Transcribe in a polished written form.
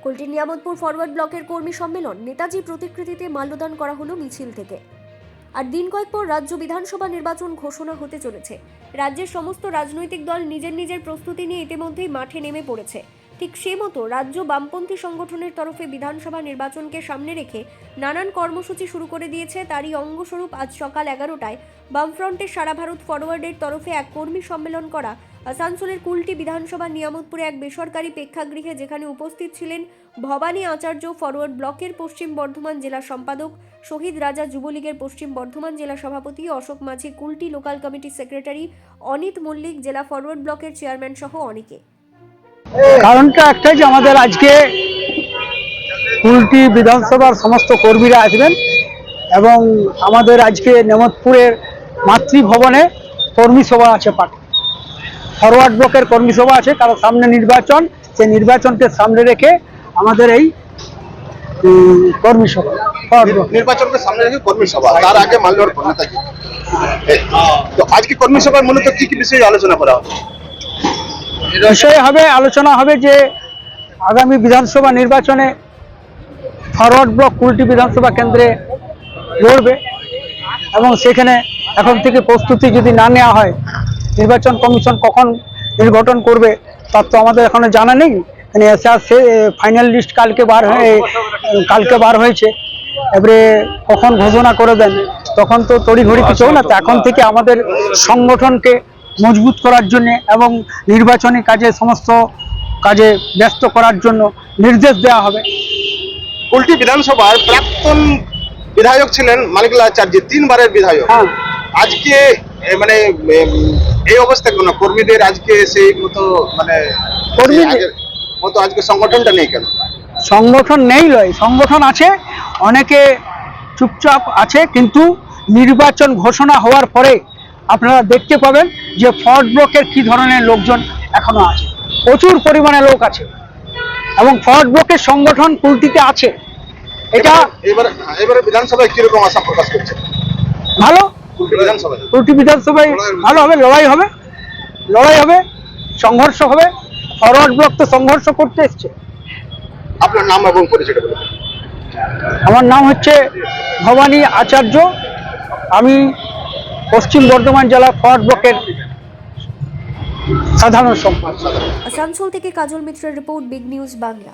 Kulti Niamatpur forward ব্লকের কর্মী সম্মেলন, নেতাজি প্রতিকৃতিতে মাল্যদান করা হলো মিছিল থেকে। আর দিন কয়েক পর রাজ্য বিধানসভা নির্বাচন ঘোষণা হতে চলেছে। রাজ্যের সমস্ত রাজনৈতিক দল নিজের নিজের প্রস্তুতি নিয়ে ইতিমধ্যেই মাঠে নেমে পড়েছে। ঠিক সেই মতো রাজ্য বামপন্থী সংগঠনের তরফে বিধানসভা নির্বাচনকে সামনে রেখে নানান কর্মসূচি শুরু করে দিয়েছে। তারই অঙ্গস্বরূপ আজ সকাল 11টায় বামফ্রন্টের সারা ভারত ফরওয়ার্ডের তরফে এক কর্মী সম্মেলন করা আসানসোলের কুলটি বিধানসভা নিয়ামতপুরে এক বেসরকারি প্রেক্ষাগৃহে, যেখানে উপস্থিত ছিলেন ভবানী আচার্য, ফরওয়ার্ড ব্লকের পশ্চিম বর্ধমান জেলা সম্পাদক, শহীদ রাজা যুবলীগের পশ্চিম বর্ধমান জেলা সভাপতি অশোক মাঝি, কুলটি লোকাল কমিটির সেক্রেটারি অনিত মল্লিক, জেলা ফরওয়ার্ড ব্লকের চেয়ারম্যান সহ অনেকে। কারণটা একটাই যে আমাদের আজকে কুলটি বিধানসভার সমস্ত কর্মীরা আসবেন এবং আমাদের আজকে নেমতপুরের মাতৃভবনে কর্মী সভা আছে, পার্টি ফরওয়ার্ড ব্লকের কর্মী সভা আছে, কারণ সামনে নির্বাচন, সেই নির্বাচনকে সামনে রেখে আমাদের এই কর্মী সভা, নির্বাচনকে সামনে রেখে কর্মী সভা, তার আগে মাল্যর নেতাজি। তো আজকে কর্মী সভায় মূলত কি কি বিষয়ে আলোচনা করা হবে? বিষয় হবে, আলোচনা হবে যে আগামী বিধানসভা নির্বাচনে ফরওয়ার্ড ব্লক কুলটি বিধানসভা কেন্দ্রে লড়বে এবং সেখানে এখন থেকে প্রস্তুতি যদি না নেওয়া হয়, নির্বাচন কমিশন কখন নির্বাচন করবে তার তো আমাদের এখনো জানা নেই। ফাইনাল লিস্ট কালকে বার হয়েছে, এবারে কখন ঘোষণা করে দেন তখন তো তড়িঘড়ি কিছু না। তো এখন থেকে আমাদের সংগঠনকে মজবুত করার জন্য এবং নির্বাচনী কাজে সমস্ত কাজে ব্যস্ত করার জন্য নির্দেশ দেওয়া হবে। কুলটি বিধানসভার প্রাক্তন বিধায়ক ছিলেন মানিকলাল আচার্য, 3 বারের বিধায়ক। আজকে মানে এই অবস্থায় কোনো কর্মীদের আজকে সেই মতো মানে কর্মীদের মতো আজকে সংগঠনটা নেই কেন? সংগঠন নেই নয়, সংগঠন আছে, অনেকে চুপচাপ আছে, কিন্তু নির্বাচন ঘোষণা হওয়ার পরে আপনারা দেখতে পাবেন যে ফরওয়ার্ড ব্লকের কি ধরনের লোকজন এখনো আছে, প্রচুর পরিমাণে লোক আছে এবং ফরওয়ার্ড ব্লকের সংগঠন কুলটিতে আছে। এটা এবারে বিধানসভায় কিরকম আশা প্রকাশ করছে? ভালো, কুলটি বিধানসভায় ভালো হবে, লড়াই হবে, সংঘর্ষ হবে। ফরওয়ার্ড ব্লক তো সংঘর্ষ করতে এসছে। আপনার নাম এবং পরিচয় বলুন। আমার নাম হচ্ছে ভবানী আচার্য, আমি পশ্চিম বর্ধমান জেলা ফরওয়ার্ড ব্লকের সাধারণ সম্পাদক। আসানসোল থেকে কাজল মিত্রের রিপোর্ট, বিগ নিউজ বাংলা।